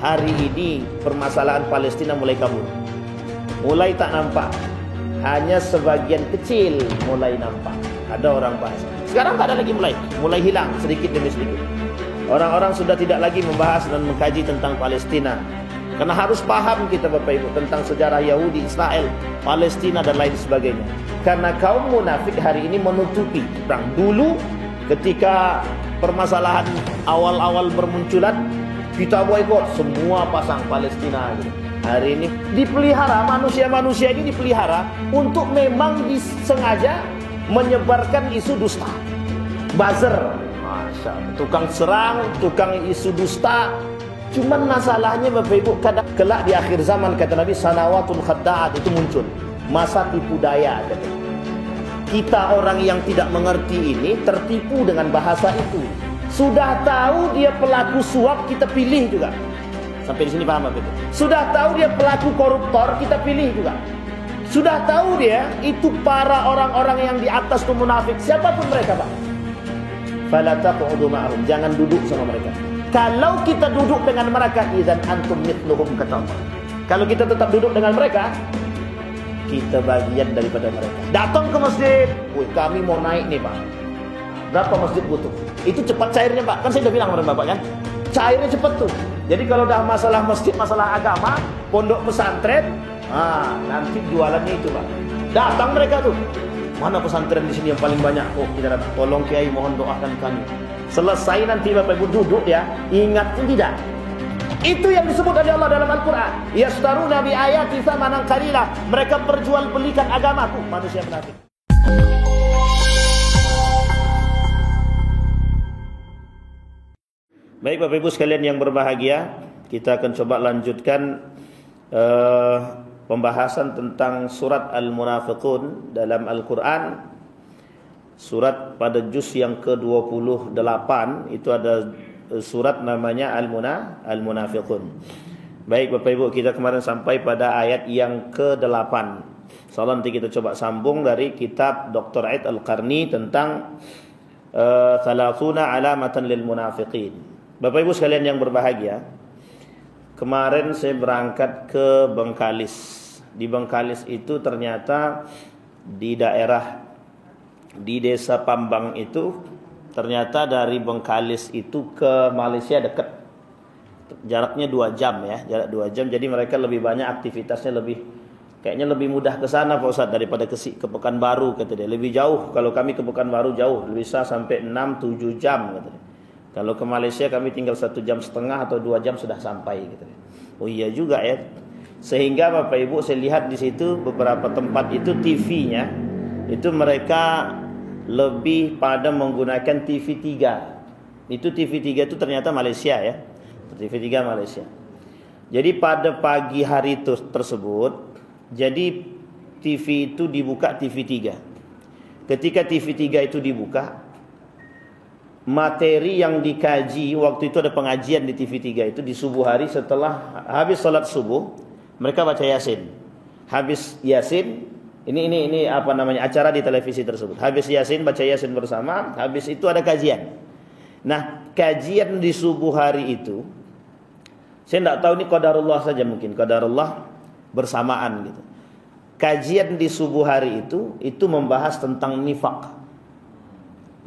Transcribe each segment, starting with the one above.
hari ini permasalahan Palestina mulai kabur, mulai tak nampak, hanya sebagian kecil mulai nampak. Ada orang bahas. Sekarang tak ada lagi, mulai hilang sedikit demi sedikit. Orang-orang sudah tidak lagi membahas dan mengkaji tentang Palestina. Karena harus paham kita Bapak Ibu tentang sejarah Yahudi, Israel, Palestina dan lain sebagainya. Karena kaum munafik hari ini menutupi perang. Dulu ketika permasalahan awal-awal bermunculan, kita boikot semua pasang Palestina gitu. Hari ini dipelihara, manusia-manusia ini dipelihara untuk memang disengaja menyebarkan isu dusta. Buzzer, Masya Allah, tukang serang, tukang isu dusta. Cuman masalahnya Bapak Ibu, kadang kelak di akhir zaman kata Nabi, sanawatul khadda'at, itu muncul masa tipu daya kata. Kita orang yang tidak mengerti ini tertipu dengan bahasa itu. Sudah tahu dia pelaku suap, kita pilih juga. Sampai di sini paham Bapak Ibu? Sudah tahu dia pelaku koruptor, kita pilih juga. Sudah tahu dia itu para orang-orang yang di atas itu munafik, siapapun mereka Pak. Fala taq'udu ma'ahum, jangan duduk sama mereka. Kalau kita duduk dengan mereka, idzan antum mithluhum kata Allah. Kalau kita tetap duduk dengan mereka, kita bagian daripada mereka. Datang ke masjid, wih kami mau naik nih Pak. Berapa masjid butuh? Itu cepat cairnya Pak. Kan saya udah bilang kepada Bapak kan, cairnya cepat tuh. Jadi kalau dah masalah masjid, masalah agama, pondok pesantren, nanti jualannya itu Pak. Datang mereka tuh. Mana pesantren di sini yang paling banyak? Oh kita datang. Tolong Kiai mohon doakan kami. Selesai nanti Bapak Ibu duduk ya, ingat pun tidak. Itu yang disebut oleh Allah dalam Al-Quran. Yastaruna bi ayati tsamanan qalila. Mereka perjualbelikan agamaku, manusia munafik. Baik Bapak Ibu sekalian yang berbahagia, kita akan coba lanjutkan pembahasan tentang surat Al-Munafiqun dalam Al-Quran. Surat pada juz yang ke-28 itu ada surat namanya Al-Munafiqun. Baik Bapak Ibu, kita kemarin sampai pada ayat yang ke-8. Insyaallah nanti kita coba sambung dari kitab Dr. Aid Al-Qarni tentang 30 alamatan lil munafiqin. Bapak Ibu sekalian yang berbahagia, kemarin saya berangkat ke Bengkalis. Di Bengkalis itu ternyata di desa Pambang itu, ternyata dari Bengkalis itu ke Malaysia dekat. Jaraknya 2 jam ya, jarak 2 jam. Jadi mereka lebih banyak aktivitasnya, kayaknya lebih mudah ke sana Pak Ustaz daripada ke Pekanbaru kata dia. Lebih jauh, kalau kami ke Pekanbaru jauh, bisa sampai 6-7 jam kata dia. Kalau ke Malaysia kami tinggal 1,5 jam atau 2 jam sudah sampai kata dia. Oh iya juga ya. Sehingga Bapak Ibu saya lihat di situ beberapa tempat itu TV-nya itu mereka lebih pada menggunakan TV3. Itu TV3 itu ternyata Malaysia ya. TV3 Malaysia. Jadi pada pagi hari tersebut, jadi TV itu dibuka TV3. Ketika TV3 itu dibuka, materi yang dikaji waktu itu ada pengajian di TV3 itu di subuh hari setelah habis salat subuh, mereka baca Yasin. Habis Yasin, ini apa namanya acara di televisi tersebut. Habis Yasin baca Yasin bersama, habis itu ada kajian. Nah, kajian di subuh hari itu saya tidak tahu ini qadarullah saja, mungkin qadarullah bersamaan gitu. Kajian di subuh hari itu membahas tentang nifaq.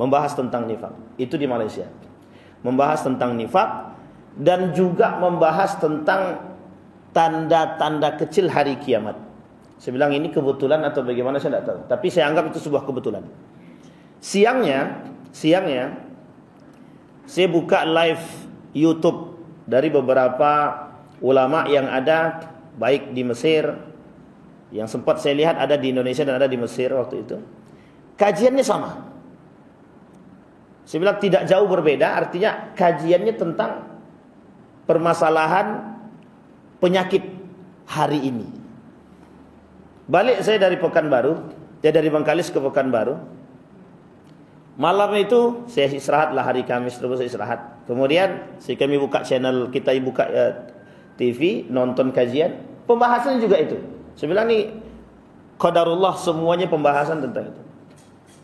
Membahas tentang nifaq. Itu di Malaysia. Membahas tentang nifaq dan juga membahas tentang tanda-tanda kecil hari kiamat. Saya bilang ini kebetulan atau bagaimana saya tidak tahu. Tapi saya anggap itu sebuah kebetulan. Siangnya saya buka live YouTube dari beberapa ulama yang ada baik di Mesir, yang sempat saya lihat ada di Indonesia dan ada di Mesir waktu itu. Kajiannya sama. Saya bilang tidak jauh berbeda, artinya kajiannya tentang permasalahan penyakit hari ini. Balik saya dari Pekanbaru, dari Bengkalis ke Pekanbaru. Malam itu saya istirahat lah, hari Kamis terus saya istirahat. Kemudian kami buka channel, kita buka TV, nonton kajian. Pembahasannya juga itu. Saya bilang nih qadarullah semuanya pembahasan tentang itu.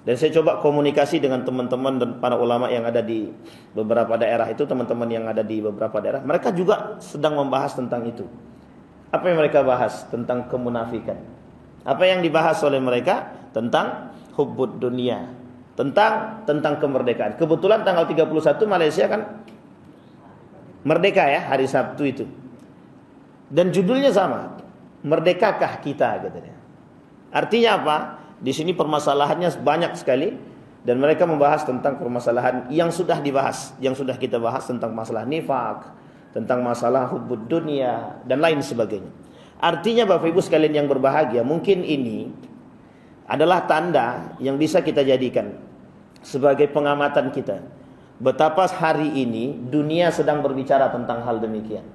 Dan saya coba komunikasi dengan teman-teman dan para ulama yang ada di beberapa daerah itu, teman-teman yang ada di beberapa daerah, mereka juga sedang membahas tentang itu. Apa yang mereka bahas? Tentang kemunafikan. Apa yang dibahas oleh mereka? Tentang hubbud dunia, tentang kemerdekaan. Kebetulan tanggal 31 Malaysia kan merdeka ya, hari Sabtu itu. Dan judulnya sama, merdekakah kita katanya. Artinya apa? Di sini permasalahannya banyak sekali dan mereka membahas tentang permasalahan yang sudah dibahas, yang sudah kita bahas tentang masalah nifak, tentang masalah hubbud dunia dan lain sebagainya. Artinya Bapak Ibu sekalian yang berbahagia, mungkin ini adalah tanda yang bisa kita jadikan sebagai pengamatan kita. Betapa hari ini dunia sedang berbicara tentang hal demikian.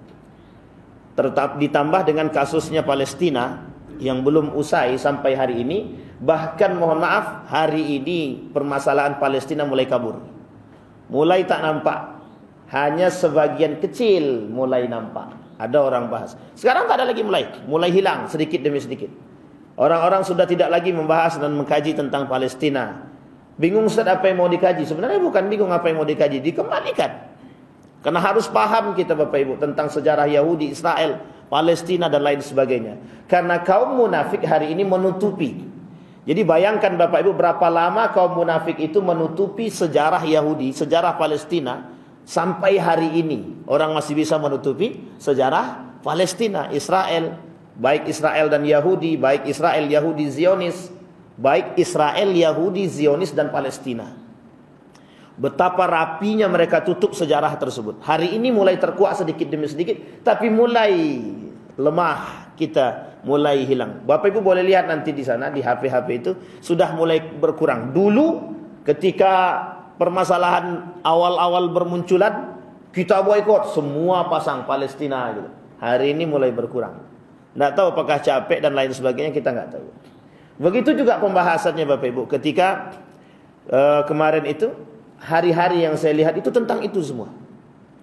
Ditambah dengan kasusnya Palestina yang belum usai sampai hari ini. Bahkan mohon maaf, hari ini permasalahan Palestina mulai kabur. Mulai tak nampak. Hanya sebagian kecil mulai nampak. Ada orang bahas. Sekarang tak ada lagi mulai hilang sedikit demi sedikit. Orang-orang sudah tidak lagi membahas dan mengkaji tentang Palestina. Bingung Ustaz apa yang mau dikaji? Sebenarnya bukan bingung apa yang mau dikaji, dikembalikan. Karena harus paham kita Bapak Ibu tentang sejarah Yahudi, Israel, Palestina dan lain sebagainya. Karena kaum munafik hari ini menutupi. Jadi bayangkan Bapak Ibu berapa lama kaum munafik itu menutupi sejarah Yahudi, sejarah Palestina. Sampai hari ini orang masih bisa menutupi sejarah Palestina, Israel. Baik Israel dan Yahudi, baik Israel, Yahudi, Zionis. Baik Israel, Yahudi, Zionis dan Palestina. Betapa rapinya mereka tutup sejarah tersebut. Hari ini mulai terkuak sedikit demi sedikit, tapi mulai lemah kita, mulai hilang. Bapak Ibu boleh lihat nanti di sana di HP-HP itu sudah mulai berkurang. Dulu ketika permasalahan awal-awal bermunculan, kita boikot semua pasang Palestina gitu. Hari ini mulai berkurang. Tidak tahu apakah capek dan lain sebagainya, kita nggak tahu. Begitu juga pembahasannya Bapak Ibu ketika kemarin itu, hari-hari yang saya lihat itu tentang itu semua.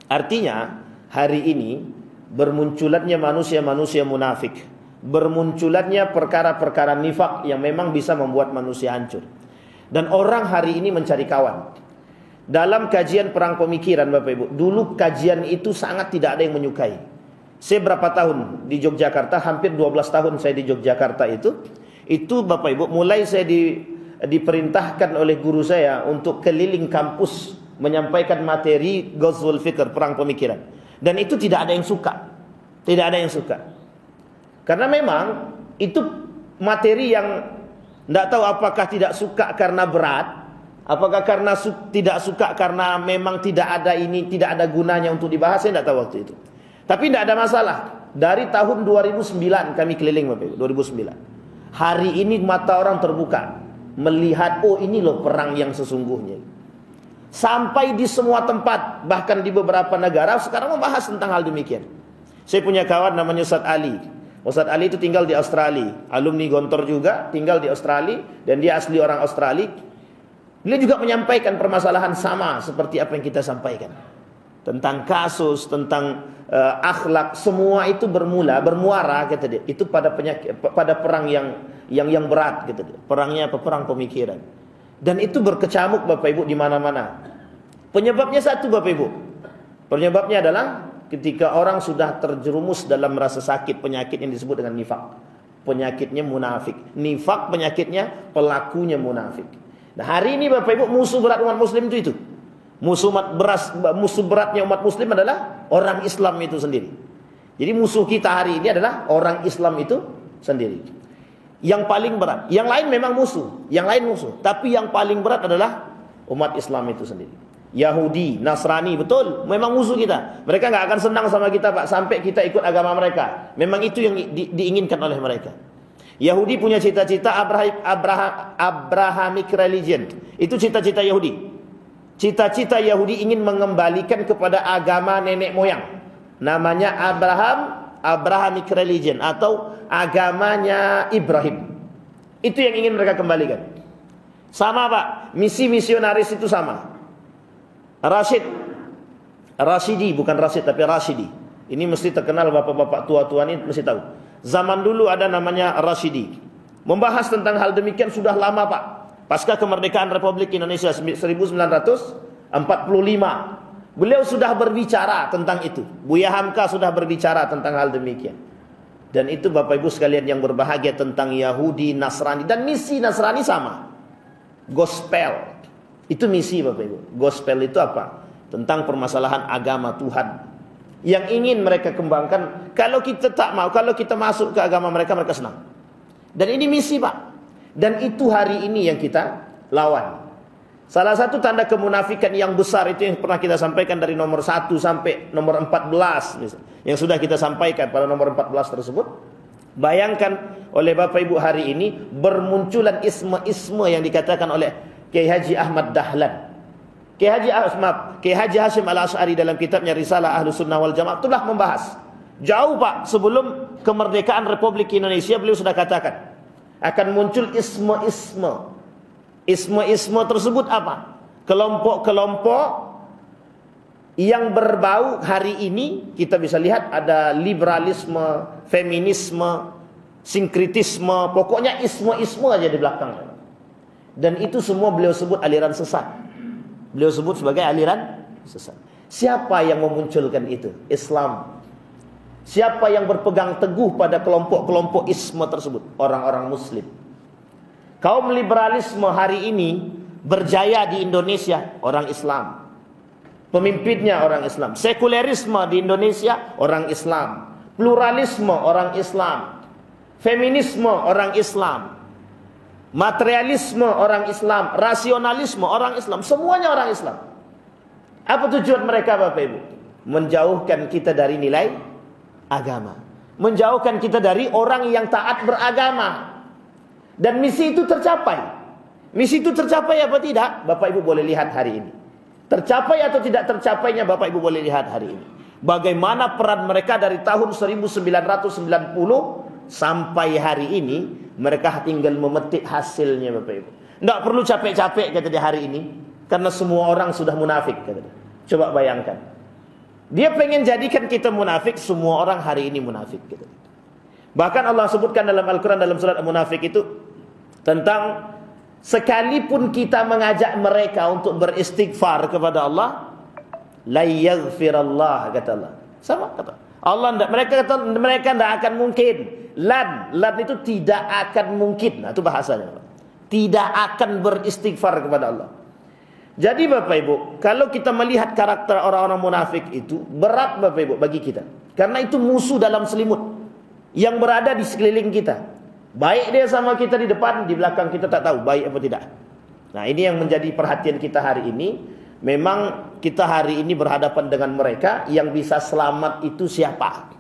Artinya hari ini bermunculannya manusia-manusia munafik, bermunculannya perkara-perkara nifak yang memang bisa membuat manusia hancur. Dan orang hari ini mencari kawan. Dalam kajian perang pemikiran Bapak Ibu, dulu kajian itu sangat tidak ada yang menyukai. Saya berapa tahun di Yogyakarta, hampir 12 tahun saya di Yogyakarta itu Bapak Ibu, mulai saya diperintahkan oleh guru saya untuk keliling kampus menyampaikan materi Ghazwul Fikr, perang pemikiran. Dan itu tidak ada yang suka. Tidak ada yang suka. Karena memang itu materi yang tidak tahu apakah tidak suka karena berat, apakah karena tidak suka karena memang tidak ada gunanya untuk dibahas, saya tidak tahu waktu itu. Tapi tidak ada masalah. Dari tahun 2009 kami keliling Bapak Ibu, 2009. Hari ini mata orang terbuka melihat, oh ini loh perang yang sesungguhnya. Sampai di semua tempat, bahkan di beberapa negara sekarang membahas tentang hal demikian. Saya punya kawan namanya Ustaz Ali. Ustaz Ali itu tinggal di Australia, alumni Gontor juga, tinggal di Australia dan dia asli orang Australia. Beliau juga menyampaikan permasalahan sama seperti apa yang kita sampaikan. Tentang kasus, tentang akhlak, semua itu bermuara kata dia. Itu pada perang yang berat kata dia. Perangnya apa? Perang pemikiran. Dan itu berkecamuk Bapak Ibu di mana-mana. Penyebabnya satu Bapak Ibu. Penyebabnya adalah ketika orang sudah terjerumus dalam rasa sakit, penyakit yang disebut dengan nifak. Penyakitnya munafik. Nifak penyakitnya, pelakunya munafik. Nah hari ini Bapak Ibu, musuh berat umat muslim itu. Musuh beratnya umat muslim adalah orang Islam itu sendiri. Jadi musuh kita hari ini adalah orang Islam itu sendiri. Yang paling berat. Yang lain memang musuh, tapi yang paling berat adalah umat Islam itu sendiri. Yahudi, Nasrani, betul, memang musuh kita. Mereka nggak akan senang sama kita Pak sampai kita ikut agama mereka. Memang itu yang diinginkan oleh mereka. Yahudi punya cita-cita Abrahamic religion. Itu cita-cita Yahudi. Cita-cita Yahudi ingin mengembalikan kepada agama nenek moyang. Namanya Abrahamic religion atau agamanya Ibrahim. Itu yang ingin mereka kembalikan. Sama Pak, misi misionaris itu sama. Rashidi, bukan Rashid tapi Rashidi. Ini mesti terkenal bapak-bapak tua-tua ini mesti tahu. Zaman dulu ada namanya Rashidi. Membahas tentang hal demikian sudah lama Pak. pasca kemerdekaan Republik Indonesia 1945. Beliau sudah berbicara tentang itu. Buya Hamka sudah berbicara tentang hal demikian. Dan itu Bapak Ibu sekalian yang berbahagia tentang Yahudi, Nasrani. Dan misi Nasrani sama. Gospel. Itu misi Bapak Ibu. Gospel itu apa? Tentang permasalahan agama Tuhan. Yang ingin mereka kembangkan. Kalau kita tak mau, kalau kita masuk ke agama mereka, mereka senang. Dan ini misi Pak. Dan itu hari ini yang kita lawan. Salah satu tanda kemunafikan yang besar itu yang pernah kita sampaikan dari nomor 1 sampai nomor 14 yang sudah kita sampaikan pada nomor 14 tersebut. Bayangkan oleh Bapak Ibu hari ini bermunculan isme-isme yang dikatakan oleh Kiai Haji Ahmad Dahlan. Kiai Haji Hashim Al-Asy'ari dalam kitabnya Risalah Ahlus Sunnah wal Jamaah telah membahas. Jauh Pak, sebelum kemerdekaan Republik Indonesia beliau sudah katakan akan muncul isme-isme. Isme-isme tersebut apa? Kelompok-kelompok yang berbau hari ini kita bisa lihat ada liberalisme, feminisme, sinkritisme, pokoknya isme-isme aja di belakang. Dan itu semua beliau sebut aliran sesat. Beliau sebut sebagai aliran sesat. Siapa yang memunculkan itu? Islam. Siapa yang berpegang teguh pada kelompok-kelompok isme tersebut? Orang-orang muslim. Kaum liberalisme hari ini berjaya di Indonesia, orang Islam. Pemimpinnya orang Islam. Sekulerisme di Indonesia, orang Islam. Pluralisme, orang Islam. Feminisme, orang Islam. Materialisme, orang Islam. Rasionalisme, orang Islam. Semuanya orang Islam. Apa tujuan mereka Bapak Ibu? Menjauhkan kita dari nilai agama. Menjauhkan kita dari orang yang taat beragama. Dan misi itu tercapai. Misi itu tercapai apa tidak? Bapak Ibu boleh lihat hari ini. Tercapai atau tidak tercapainya Bapak Ibu boleh lihat hari ini. Bagaimana peran mereka dari tahun 1990 sampai hari ini. Mereka tinggal memetik hasilnya Bapak Ibu. Tidak perlu capek-capek kata dia hari ini. Karena semua orang sudah munafik kata dia. Coba bayangkan. Dia pengen jadikan kita munafik. Semua orang hari ini munafik kata dia. Bahkan Allah sebutkan dalam Al-Quran dalam surat Al-Munafiq itu tentang sekalipun kita mengajak mereka untuk beristighfar kepada Allah, la yaghfirallah kata Allah. Sama kata Allah, mereka kata mereka tidak akan mungkin. Lan itu tidak akan mungkin. Nah, itu bahasanya. Tidak akan beristighfar kepada Allah. Jadi Bapak Ibu, kalau kita melihat karakter orang-orang munafik itu berat Bapak Ibu bagi kita. Karena itu musuh dalam selimut yang berada di sekeliling kita. Baik dia sama kita di depan, di belakang kita tak tahu baik apa tidak. Nah, ini yang menjadi perhatian kita hari ini. Memang kita hari ini berhadapan dengan mereka. Yang bisa selamat itu siapa?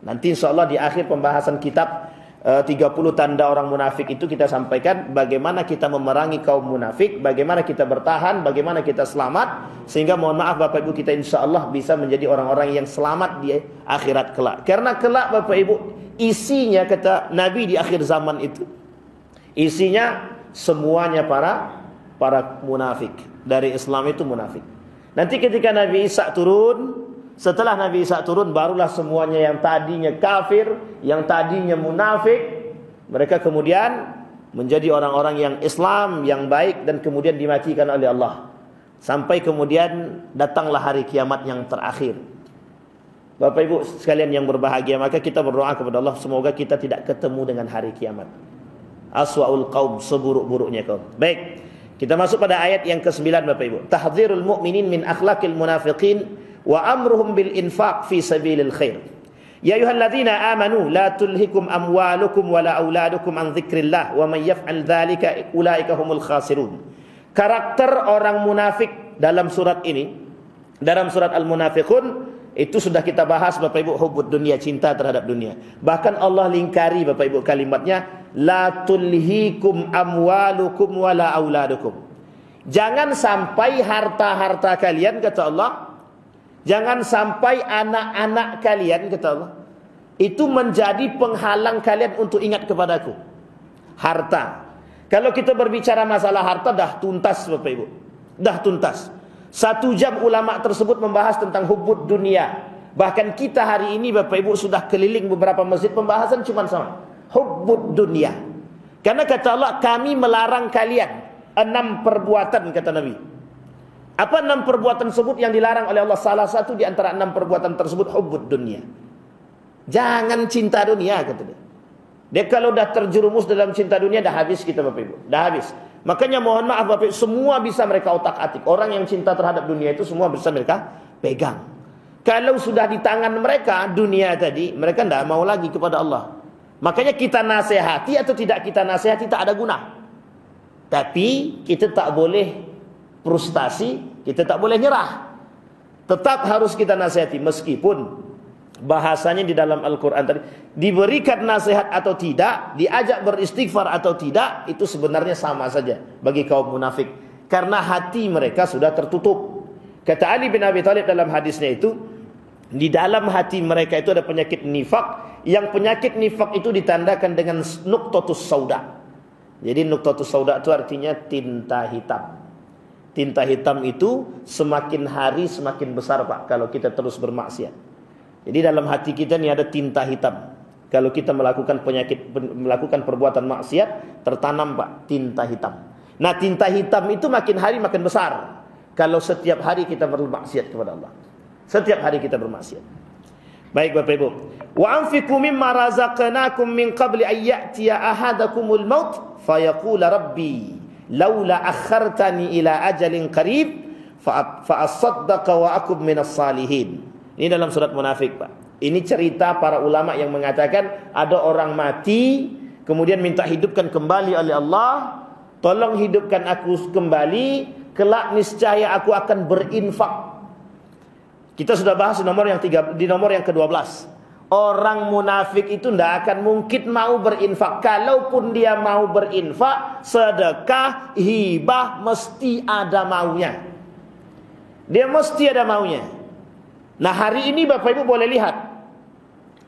Nanti insya Allah di akhir pembahasan kitab 30 tanda orang munafik itu kita sampaikan bagaimana kita memerangi kaum munafik, bagaimana kita bertahan, bagaimana kita selamat, sehingga mohon maaf Bapak Ibu kita insya Allah bisa menjadi orang-orang yang selamat di akhirat kelak. Karena kelak Bapak Ibu isinya kata Nabi di akhir zaman itu, isinya semuanya para munafik. Dari Islam itu munafik. Nanti ketika Nabi Isa turun, setelah Nabi Isa turun, barulah semuanya yang tadinya kafir, yang tadinya munafik, mereka kemudian menjadi orang-orang yang Islam, yang baik, dan kemudian dimatikan oleh Allah. Sampai kemudian datanglah hari kiamat yang terakhir. Bapak Ibu sekalian yang berbahagia, maka kita berdoa kepada Allah, semoga kita tidak ketemu dengan hari kiamat. Aswa'ul qaum, seburuk-buruknya kaum. Baik, kita masuk pada ayat yang ke-9 Bapak Ibu. Tahdzirul mu'minin min akhlaqil munafiqin wa amruhum bil infaq fi sabilil khair. Ya ayyuhalladzina amanu la tulhikum amwalukum wala auladukum an dzikrillah wa man yaf'al dzalika ulaika humul khasirun. Karakter orang munafik dalam surat ini, dalam surat Al-Munafiqun itu sudah kita bahas Bapak Ibu, hubud dunia, cinta terhadap dunia. Bahkan Allah lingkari Bapak Ibu kalimatnya la tulhikum amwalukum wala auladukum. Jangan sampai harta-harta kalian kata Allah, jangan sampai anak-anak kalian kata Allah itu menjadi penghalang kalian untuk ingat kepadaku. Harta. Kalau kita berbicara masalah harta dah tuntas Bapak Ibu. Dah tuntas. 1 jam ulama tersebut membahas tentang hubud dunia. Bahkan kita hari ini Bapak Ibu sudah keliling beberapa masjid, pembahasan cuma sama hubud dunia. Karena kata Allah, kami melarang kalian 6 perbuatan kata Nabi. Apa 6 perbuatan tersebut yang dilarang oleh Allah? Salah satu di antara 6 perbuatan tersebut hubbud dunia. Jangan cinta dunia kata dia. Dia kalau dah terjerumus dalam cinta dunia dah habis kita Bapak Ibu. Dah habis. Makanya mohon maaf Bapak Ibu, semua bisa mereka otak-atik. Orang yang cinta terhadap dunia itu semua bisa mereka pegang. Kalau sudah di tangan mereka dunia tadi, mereka tidak mau lagi kepada Allah. Makanya kita nasihati atau tidak kita nasihati tak ada guna. Tapi kita tak boleh frustasi, kita tak boleh nyerah. Tetap harus kita nasihati meskipun bahasanya di dalam Al-Quran tadi diberikan nasihat atau tidak, diajak beristighfar atau tidak, itu sebenarnya sama saja bagi kaum munafik, karena hati mereka sudah tertutup. Kata Ali bin Abi Thalib dalam hadisnya itu, di dalam hati mereka itu ada penyakit nifak, yang penyakit nifak itu ditandakan dengan nuqtatus sauda. Jadi nuqtatus sauda itu artinya tinta hitam. Tinta hitam itu semakin hari semakin besar Pak, kalau kita terus bermaksiat. Jadi dalam hati kita ni ada tinta hitam. Kalau kita melakukan melakukan perbuatan maksiat, tertanam Pak tinta hitam. Nah, tinta hitam itu makin hari makin besar kalau setiap hari kita bermaksiat kepada Allah. Setiap hari kita bermaksiat. Baik Bapak Ibu. Wa anfiqu mimma razaqnakum min qabli an ya'tiya ahadakumul maut fayaqula rabbi laula akhartani ila ajalin qarib fa asaddaqa wa akub minas salihin. Ini dalam surat Munafik Pak. Ini cerita para ulama yang mengatakan ada orang mati kemudian minta hidupkan kembali oleh Allah, tolong hidupkan aku kembali, kelak niscaya aku akan berinfak. Kita sudah bahas di nomor yang ke-12. Orang munafik itu tidak akan mungkin mau berinfak. Kalaupun dia mau berinfak, sedekah, hibah, mesti ada maunya. Dia mesti ada maunya. Nah, hari ini Bapak Ibu boleh lihat.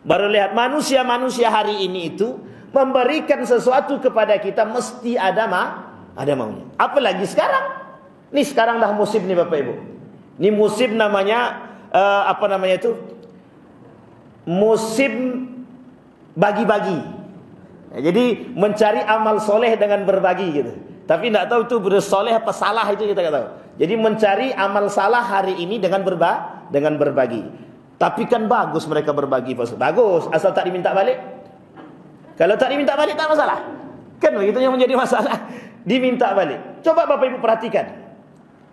Baru lihat manusia-manusia hari ini itu memberikan sesuatu kepada kita mesti ada maunya. Apalagi sekarang. Nih sekarang dah musim nih Bapak Ibu. Ini musim namanya musim bagi-bagi. Jadi mencari amal soleh dengan berbagi gitu. Tapi tidak tahu itu bersoleh apa salah, itu kita tidak tahu. Jadi mencari amal salah hari ini dengan berbagi. Tapi kan bagus mereka berbagi, bagus asal tak diminta balik. Kalau tak diminta balik tak masalah. Kan begitu yang menjadi masalah, diminta balik. Coba Bapak Ibu perhatikan.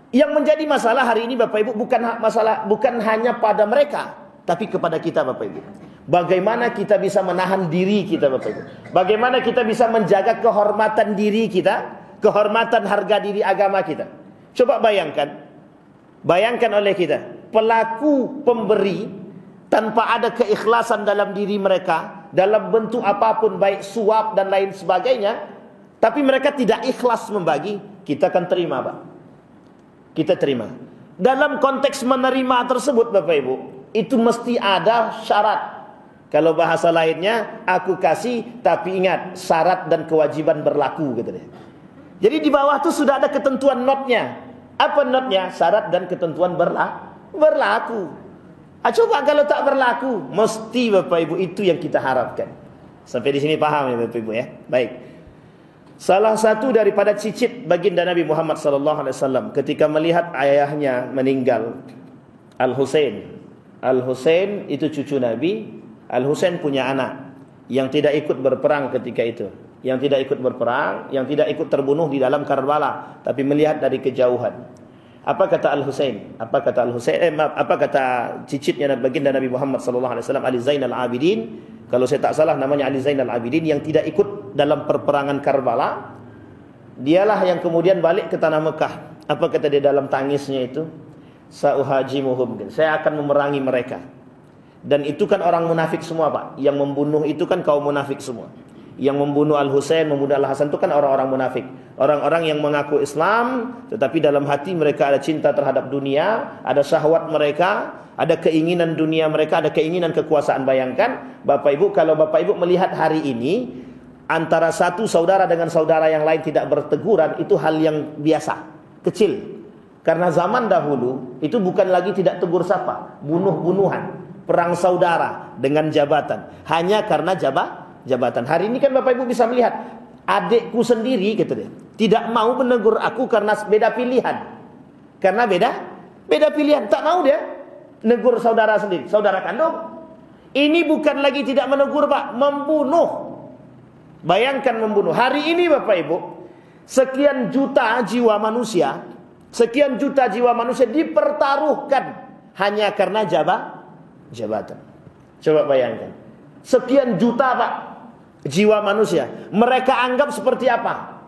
Yang menjadi masalah hari ini Bapak Ibu bukan hanya pada mereka, tapi kepada kita Bapak Ibu. Bagaimana kita bisa menahan diri kita Bapak Ibu? Bagaimana kita bisa menjaga kehormatan diri kita, kehormatan harga diri agama kita? Coba bayangkan oleh kita, pelaku pemberi tanpa ada keikhlasan dalam diri mereka, dalam bentuk apapun, baik suap dan lain sebagainya, tapi mereka tidak ikhlas membagi, kita akan terima Pak. Kita terima. Dalam konteks menerima tersebut Bapak Ibu, itu mesti ada syarat. Kalau bahasa lainnya, aku kasih tapi ingat syarat dan kewajiban berlaku gitu deh. Jadi di bawah itu sudah ada ketentuan notnya. Apa notnya? Syarat dan ketentuan berlaku. Coba kalau tak berlaku, mesti Bapak Ibu itu yang kita harapkan. Sampai di sini paham ya Bapak Ibu ya? Baik. Salah satu daripada cicit baginda Nabi Muhammad SAW ketika melihat ayahnya meninggal, Al-Husain. Al-Husain itu cucu Nabi. Al-Husain punya anak yang tidak ikut berperang ketika itu, yang tidak ikut berperang, yang tidak ikut terbunuh di dalam Karbala, tapi melihat dari kejauhan. Apa kata Al-Husain? Apa kata cicitnya baginda Nabi Muhammad SAW, Ali Zainal Abidin. Kalau saya tak salah namanya Ali Zainal Abidin, yang tidak ikut dalam perperangan Karbala. Dialah yang kemudian balik ke tanah Mekah. Apa kata dia dalam tangisnya itu? Sa'uhajimuhum, saya akan memerangi mereka. Dan itu kan orang munafik semua Pak. Yang membunuh itu kan kaum munafik semua. Yang membunuh Al-Husain, membunuh Al-Hasan itu kan orang-orang munafik. Orang-orang yang mengaku Islam, tetapi dalam hati mereka ada cinta terhadap dunia, ada syahwat mereka, ada keinginan dunia mereka, ada keinginan kekuasaan. Bayangkan Bapak Ibu, kalau Bapak Ibu melihat hari ini antara satu saudara dengan saudara yang lain tidak berteguran, itu hal yang biasa, kecil. Karena zaman dahulu itu bukan lagi tidak tegur sapa, bunuh-bunuhan, perang saudara dengan jabatan, hanya karena jabatan. Hari ini kan Bapak Ibu bisa melihat adikku sendiri, kata dia, tidak mau menegur aku karena beda pilihan. Karena beda pilihan. Tak mau dia negur saudara sendiri, saudara kandung. Ini bukan lagi tidak menegur, Pak, membunuh. Bayangkan membunuh. Hari ini Bapak Ibu, sekian juta jiwa manusia dipertaruhkan hanya karena jabatan. Coba bayangkan. Sekian juta, Pak, jiwa manusia. Mereka anggap seperti apa?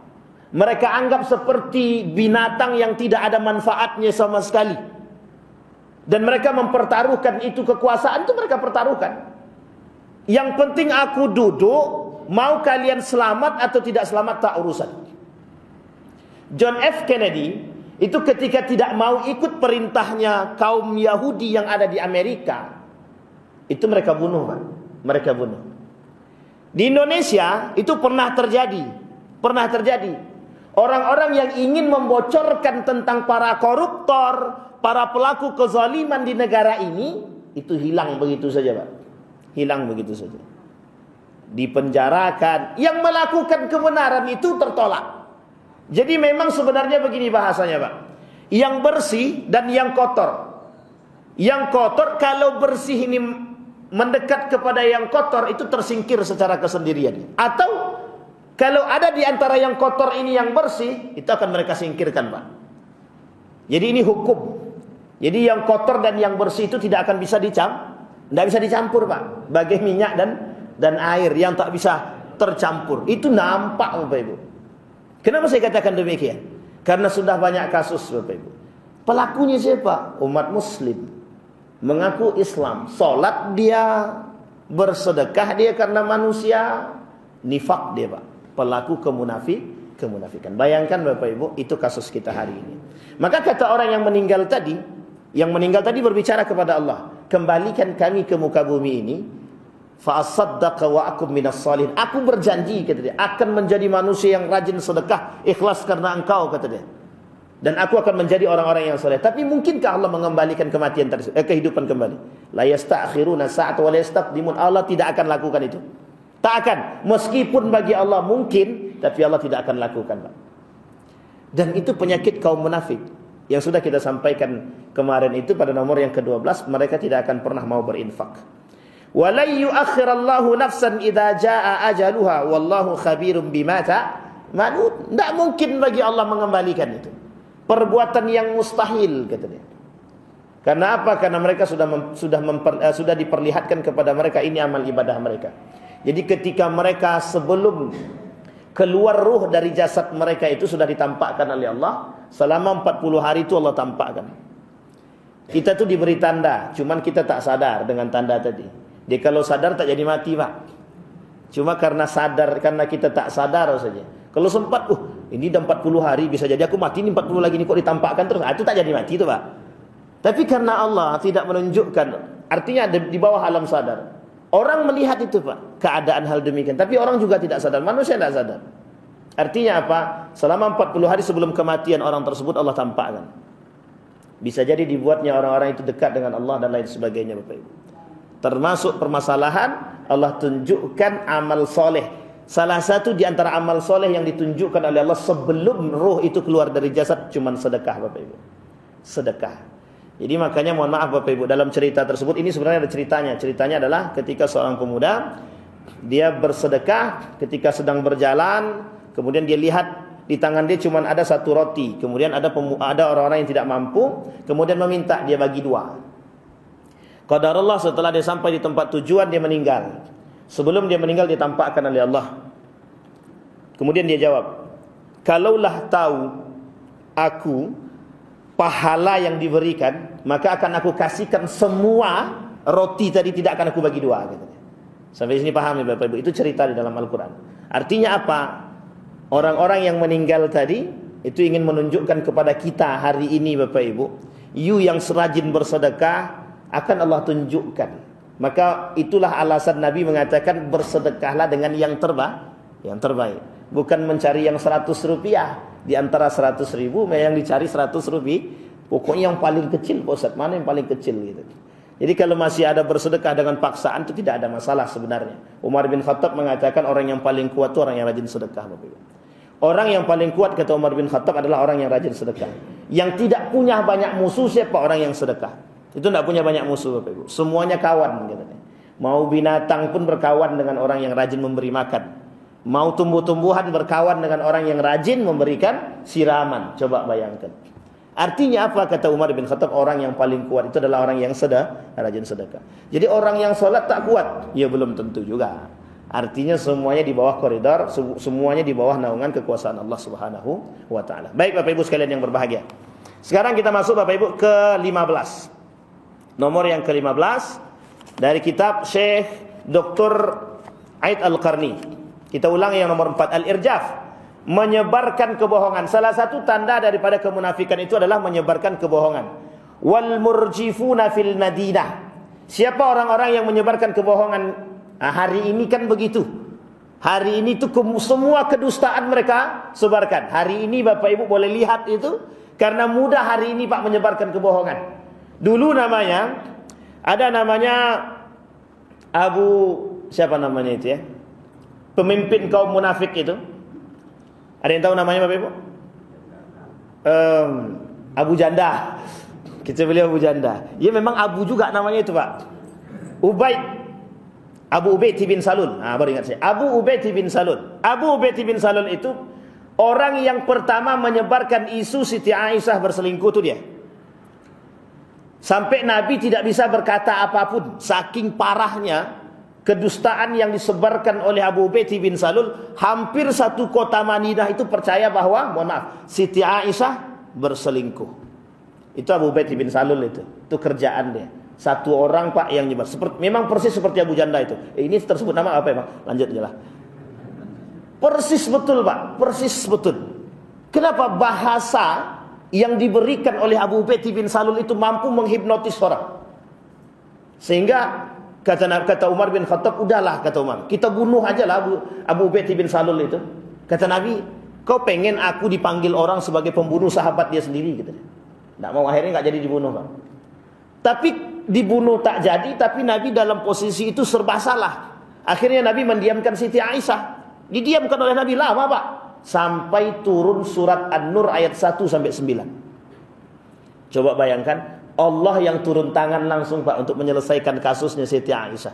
Mereka anggap seperti binatang yang tidak ada manfaatnya sama sekali. Dan mereka mempertaruhkan itu, kekuasaan itu mereka pertaruhkan. Yang penting aku duduk, mau kalian selamat atau tidak selamat tak urusan. John F. Kennedy itu ketika tidak mau ikut perintahnya kaum Yahudi yang ada di Amerika, itu mereka bunuh, Pak. Mereka bunuh. Di Indonesia itu pernah terjadi. Orang-orang yang ingin membocorkan tentang para koruptor, para pelaku kezaliman di negara ini, itu hilang begitu saja, Pak. Hilang begitu saja. Dipenjarakan. Yang melakukan kebenaran itu tertolak. Jadi memang sebenarnya begini bahasanya, Pak. Yang bersih dan yang kotor. Yang kotor, kalau bersih ini mendekat kepada yang kotor, itu tersingkir secara kesendirian. Atau kalau ada di antara yang kotor ini yang bersih, itu akan mereka singkirkan, Pak. Jadi ini hukum. Jadi yang kotor dan yang bersih itu tidak akan bisa dicampur, Pak. Bagai minyak dan air yang tak bisa tercampur. Itu nampak, Bapak Ibu. Kenapa saya katakan demikian? Karena sudah banyak kasus, Bapak Ibu. Pelakunya siapa? Umat muslim. Mengaku Islam. Salat dia, bersedekah dia karena manusia. Nifak dia, Pak. Pelaku kemunafikan. Bayangkan Bapak Ibu, itu kasus kita hari ini. Maka kata orang yang meninggal tadi berbicara kepada Allah, kembalikan kami ke muka bumi ini, fa asaddaqa wa akum minas salihin. Aku berjanji, kata dia, akan menjadi manusia yang rajin sedekah, ikhlas karena engkau, kata dia. Dan aku akan menjadi orang-orang yang saleh. Tapi mungkinkah Allah mengembalikan kematian tersebut, kehidupan kembali? La yasta'khiruna sa'at wa la yastaqdimun. Allah tidak akan lakukan itu. Tak akan. Meskipun bagi Allah mungkin, tapi Allah tidak akan lakukan, Pak. Dan itu penyakit kaum munafik yang sudah kita sampaikan kemarin itu pada nomor yang ke-12. Mereka tidak akan pernah mau berinfak. وَلَنْ يُؤَخِّرَ اللَّهُ نَفْسًا إِذَا جَاءَ أَجَلُهَا وَاللَّهُ خَبِيرٌ بِمَا تَعْمَلُونَ. Tidak mungkin bagi Allah mengembalikan itu. Perbuatan yang mustahil, kata dia. Karena apa? Karena mereka sudah diperlihatkan kepada mereka ini amal ibadah mereka. Jadi ketika mereka sebelum keluar ruh dari jasad mereka itu sudah ditampakkan oleh Allah. Selama 40 hari itu Allah tampakkan. Kita tuh diberi tanda, cuman kita tak sadar dengan tanda tadi. Dia kalau sadar tak jadi mati, Pak. Cuma karena kita tak sadar saja. Kalau sempat, ini dah 40 hari, bisa jadi aku mati ini 40 lagi ini kok ditampakkan terus. Itu tak jadi mati itu, Pak. Tapi karena Allah tidak menunjukkan, artinya di bawah alam sadar. Orang melihat itu, Pak, keadaan hal demikian. Tapi orang juga tidak sadar, manusia tidak sadar. Artinya apa? Selama 40 hari sebelum kematian orang tersebut Allah tampakkan. Bisa jadi dibuatnya orang-orang itu dekat dengan Allah dan lain sebagainya, Bapak Ibu. Termasuk permasalahan Allah tunjukkan amal soleh. Salah satu di antara amal soleh yang ditunjukkan oleh Allah sebelum ruh itu keluar dari jasad cuman sedekah, Bapak Ibu. Sedekah. Jadi makanya mohon maaf Bapak Ibu, dalam cerita tersebut ini sebenarnya ada ceritanya. Ceritanya adalah ketika seorang pemuda dia bersedekah ketika sedang berjalan, kemudian dia lihat di tangan dia cuma ada satu roti. Kemudian ada orang-orang yang tidak mampu, kemudian meminta dia bagi 2. Qadarullah setelah dia sampai di tempat tujuan dia meninggal. Sebelum dia meninggal ditampakkan oleh Allah. Kemudian dia jawab, kalaulah tahu aku pahala yang diberikan, maka akan aku kasihkan semua roti tadi, tidak akan aku bagi 2. Katanya. Sampai sini paham ya Bapak Ibu? Itu cerita di dalam Al-Quran. Artinya apa? Orang-orang yang meninggal tadi itu ingin menunjukkan kepada kita hari ini Bapak Ibu, you yang serajin bersedekah akan Allah tunjukkan. Maka itulah alasan Nabi mengatakan bersedekahlah dengan yang terbaik. Bukan mencari yang 100 rupiah. Di antara 100 ribu yang dicari 100 rupiah. Pokoknya yang paling kecil, Pak Ustaz, mana yang paling kecil gitu. Jadi kalau masih ada bersedekah dengan paksaan itu tidak ada masalah sebenarnya. Umar bin Khattab mengatakan orang yang paling kuat itu orang yang rajin sedekah. Orang yang paling kuat kata Umar bin Khattab adalah orang yang rajin sedekah. Yang tidak punya banyak musuh siapa? Orang yang sedekah. Itu tidak punya banyak musuh Bapak Ibu. Semuanya kawan katanya. Mau binatang pun berkawan dengan orang yang rajin memberi makan. Mau tumbuh-tumbuhan berkawan dengan orang yang rajin memberikan siraman. Coba bayangkan. Artinya apa kata Umar bin Khattab? Orang yang paling kuat itu adalah orang yang rajin sedekah. Jadi orang yang sholat tak kuat? Ya belum tentu juga. Artinya semuanya di bawah koridor, semuanya di bawah naungan kekuasaan Allah Subhanahu wa taala. Baik Bapak Ibu sekalian yang berbahagia. Sekarang kita masuk Bapak Ibu ke 15. Nomor yang ke-15 dari kitab Syekh Dr. Aid Al-Qarni. Kita ulang yang nomor 4, al-irjaf, menyebarkan kebohongan. Salah satu tanda daripada kemunafikan itu adalah menyebarkan kebohongan. Wal murjifuna fil madinah. Siapa orang-orang yang menyebarkan kebohongan? Nah, hari ini kan begitu. Hari ini tuh semua kedustaan mereka sebarkan. Hari ini Bapak Ibu boleh lihat itu karena mudah hari ini Pak menyebarkan kebohongan. Dulu ada namanya siapa namanya itu ya? Pemimpin kaum munafik itu. Ada yang tahu namanya Bapak Ibu? Abu Janda. Kita beliau Abu Janda. Ya memang Abu juga namanya itu Pak. Abu Ubaid bin Salul. Baru ingat saya. Abu Ubaid bin Salul. Abu Ubaid bin Salul itu orang yang pertama menyebarkan isu Siti Aisyah berselingkuh itu dia. Sampai Nabi tidak bisa berkata apapun. Saking parahnya kedustaan yang disebarkan oleh Abu Ubaid bin Salul, hampir satu kota Madinah itu percaya bahwa, mohon maaf, Siti Aisyah berselingkuh. Itu Abu Ubaid bin Salul itu kerjaan dia. Satu orang Pak yang nyebar. Memang persis seperti Abu Janda itu. Ini tersebut nama apa ya Pak? Lanjut aja lah. Persis betul Pak, persis betul. Kenapa? Bahasa yang diberikan oleh Abu Ubaid bin Salul itu mampu menghipnotis orang. Sehingga kata Umar bin Khattab, udahlah kata Umar, kita bunuh aja lah Abu Ubaid bin Salul itu. Kata Nabi, kau pengen aku dipanggil orang sebagai pembunuh sahabat dia sendiri gitu. Nggak mau, akhirnya nggak jadi dibunuh Pak. Tapi dibunuh tak jadi, tapi Nabi dalam posisi itu serba salah. Akhirnya Nabi mendiamkan Siti Aisyah. Didiamkan oleh Nabi lama Pak, sampai turun surat An-Nur ayat 1 sampai 9. Coba bayangkan, Allah yang turun tangan langsung Pak untuk menyelesaikan kasusnya Siti Aisyah.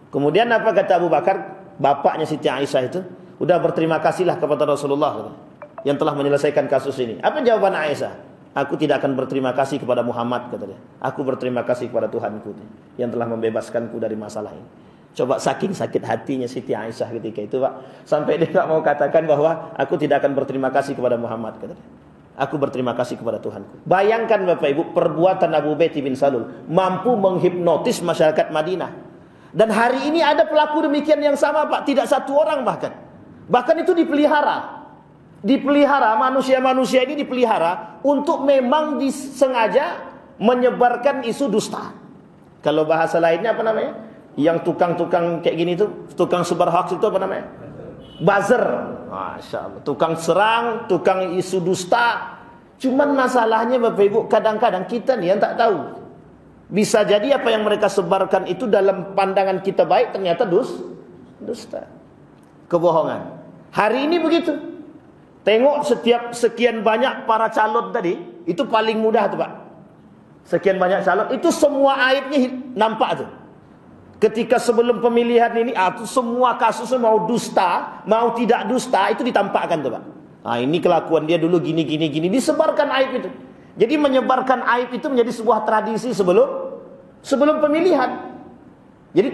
Kemudian apa kata Abu Bakar, bapaknya Siti Aisyah itu, udah berterima kasihlah kepada Rasulullah yang telah menyelesaikan kasus ini. Apa jawaban Aisyah? Aku tidak akan berterima kasih kepada Muhammad, kata dia. Aku berterima kasih kepada Tuhanku yang telah membebaskanku dari masalah ini. Coba saking sakit hatinya Siti Aisyah ketika itu Pak, sampai dia tak mau katakan bahwa aku tidak akan berterima kasih kepada Muhammad, kata dia. Aku berterima kasih kepada Tuhanku. Bayangkan Bapak Ibu, perbuatan Abu Ubaid bin Salul mampu menghipnotis masyarakat Madinah. Dan hari ini ada pelaku demikian yang sama Pak, tidak satu orang bahkan. Bahkan itu dipelihara. Manusia-manusia ini dipelihara untuk memang disengaja menyebarkan isu dusta. Kalau bahasa lainnya apa namanya? Yang tukang-tukang kayak gini tuh, tukang sebar hoax itu apa namanya? Buzzer. Masya Allah. Tukang serang, tukang isu dusta. Cuman masalahnya Bapak Ibu, kadang-kadang kita nih yang tak tahu. Bisa jadi apa yang mereka sebarkan itu dalam pandangan kita baik, ternyata dusta. Kebohongan. Hari ini begitu. Tengok setiap sekian banyak para calon tadi, itu paling mudah tuh Pak. Sekian banyak calon, itu semua aibnya nampak tuh. Ketika sebelum pemilihan ini, semua kasusnya mau dusta, mau tidak dusta, itu ditampakkan tuh Pak. Ini kelakuan dia dulu gini, disebarkan aib itu. Jadi menyebarkan aib itu menjadi sebuah tradisi sebelum pemilihan. Jadi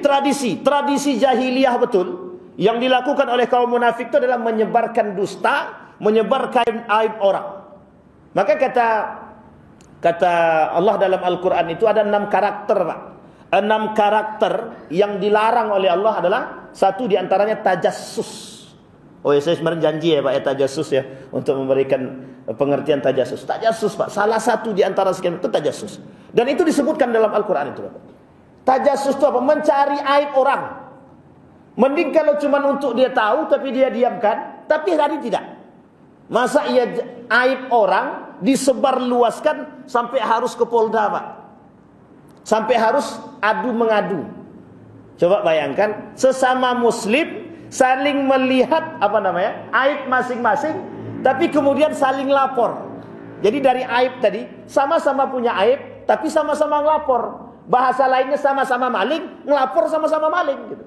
tradisi jahiliyah betul, yang dilakukan oleh kaum munafik itu adalah menyebarkan dusta, menyebarkan aib orang. Maka kata Allah dalam Al-Quran itu ada 6 karakter Pak. 6 karakter yang dilarang oleh Allah adalah, satu diantaranya tajassus. Saya sebenarnya janji ya Pak ya, tajassus ya, untuk memberikan pengertian tajassus. Tajassus Pak, salah satu diantara sekian itu tajassus. Dan itu disebutkan dalam Al-Quran itu Pak. Tajassus itu apa? Mencari aib orang. Mending kalau cuma untuk dia tahu tapi dia diamkan, tapi hari tidak. Masa ia aib orang disebar luaskan sampai harus ke Polda Pak. Sampai harus adu mengadu. Coba bayangkan, sesama muslim saling melihat aib masing-masing, tapi kemudian saling lapor. Jadi dari aib tadi, sama-sama punya aib, tapi sama-sama ngelapor. Bahasa lainnya sama-sama maling, ngelapor sama-sama maling gitu.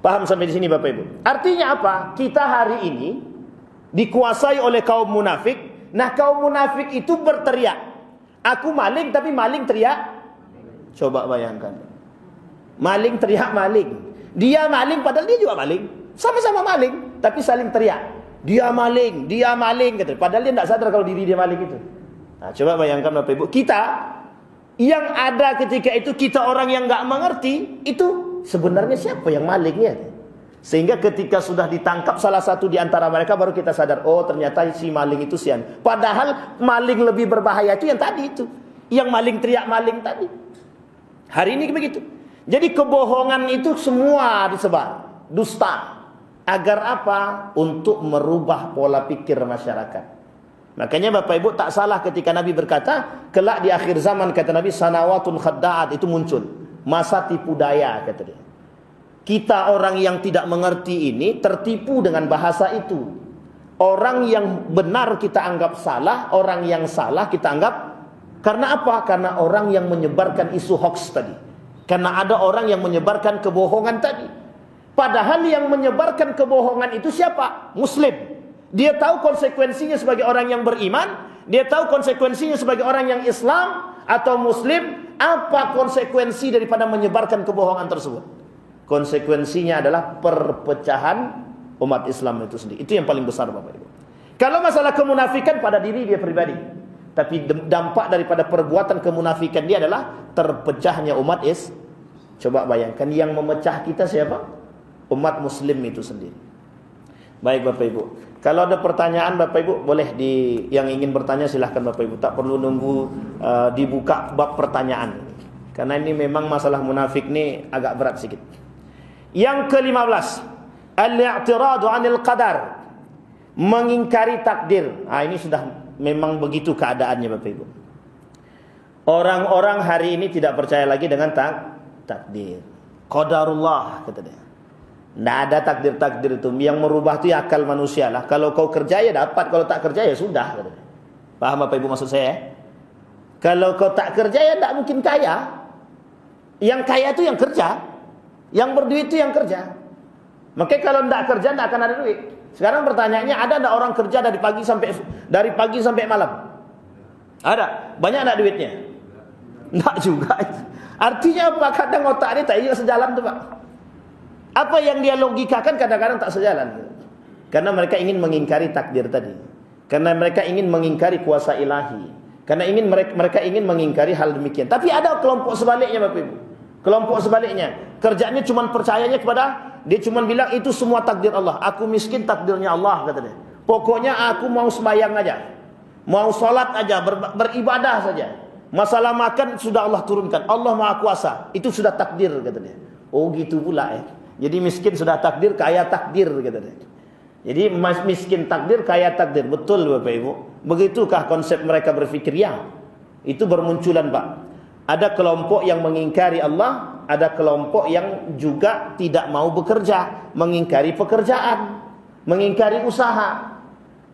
Paham sampai di sini Bapak Ibu? Artinya apa? Kita hari ini dikuasai oleh kaum munafik. Nah, kaum munafik itu berteriak, aku maling, tapi maling teriak. Coba bayangkan. Maling teriak maling. Dia maling padahal dia juga maling. Sama-sama maling, tapi saling teriak. Dia maling gitu. Padahal dia tidak sadar kalau diri dia maling itu. Nah, coba bayangkan Bapak Ibu, kita yang ada ketika itu, kita orang yang nggak mengerti itu sebenarnya siapa yang malingnya. Sehingga ketika sudah ditangkap salah satu di antara mereka, baru kita sadar, oh ternyata si maling itu sian. Padahal maling lebih berbahaya itu yang tadi itu, yang maling teriak maling tadi. Hari ini begitu. Jadi kebohongan itu semua disebar, dusta. Agar apa? Untuk merubah pola pikir masyarakat. Makanya Bapak Ibu tak salah ketika Nabi berkata, kelak di akhir zaman, kata Nabi, sanawatun khadda'at, itu muncul masa tipu daya, kata dia. Kita orang yang tidak mengerti ini tertipu dengan bahasa itu. Orang yang benar kita anggap salah, orang yang salah kita anggap. Karena apa? Karena orang yang menyebarkan isu hoax tadi. Karena ada orang yang menyebarkan kebohongan tadi. Padahal yang menyebarkan kebohongan itu siapa? Muslim. Dia tahu konsekuensinya sebagai orang yang beriman. Dia tahu konsekuensinya sebagai orang yang Islam atau Muslim. Apa konsekuensi daripada menyebarkan kebohongan tersebut? Konsekuensinya adalah perpecahan umat Islam itu sendiri. Itu yang paling besar Bapak Ibu. Kalau masalah kemunafikan pada diri dia pribadi, tapi dampak daripada perbuatan kemunafikan dia adalah terpecahnya umat Islam. Coba bayangkan, yang memecah kita siapa? Umat Muslim itu sendiri. Baik Bapak Ibu, kalau ada pertanyaan Bapak Ibu boleh yang ingin bertanya silahkan Bapak Ibu. Tak perlu nunggu dibuka bab pertanyaan, karena ini memang masalah munafik ini agak berat sedikit. Yang ke-15, al-i'tiradu 'anil qadar, mengingkari takdir. Ini sudah memang begitu keadaannya Bapak Ibu. Orang-orang hari ini tidak percaya lagi dengan takdir. Qadarullah, kata dia. Tidak ada takdir-takdir itu. Yang merubah itu ya akal manusia lah. Kalau kau kerja ya dapat, kalau tak kerja ya sudah, kata dia. Paham Bapak Ibu maksud saya? Kalau kau tak kerja ya tidak mungkin kaya. Yang kaya itu yang kerja. Yang berduit itu yang kerja. Makanya kalau tidak kerja tidak akan ada duit. Sekarang pertanyaannya, ada tidak orang kerja dari pagi sampai malam? Ada. Banyak tidak duitnya? Tidak juga. Artinya apa? Kadang otak ini tak sejalan tuh Pak. Apa yang dia logikakan kadang-kadang tak sejalan. Karena mereka ingin mengingkari takdir tadi. Karena mereka ingin mengingkari kuasa ilahi. Karena mereka ingin mengingkari hal demikian. Tapi ada kelompok sebaliknya Bapak Ibu. Kelompok sebaliknya. Kerjanya cuma percayanya kepada, dia cuma bilang itu semua takdir Allah. Aku miskin, takdirnya Allah, kata dia. Pokoknya aku mau sembahyang aja. Mau sholat aja, beribadah saja. Masalah makan sudah Allah turunkan. Allah Maha Kuasa. Itu sudah takdir, kata dia. Oh gitu pula ya. Jadi miskin sudah takdir, kaya takdir, kata dia. Jadi miskin takdir, kaya takdir. Betul Bapak Ibu. Begitukah konsep mereka berfikir? Ya. Itu bermunculan Pak. Ada kelompok yang mengingkari Allah, ada kelompok yang juga tidak mau bekerja, mengingkari pekerjaan, mengingkari usaha.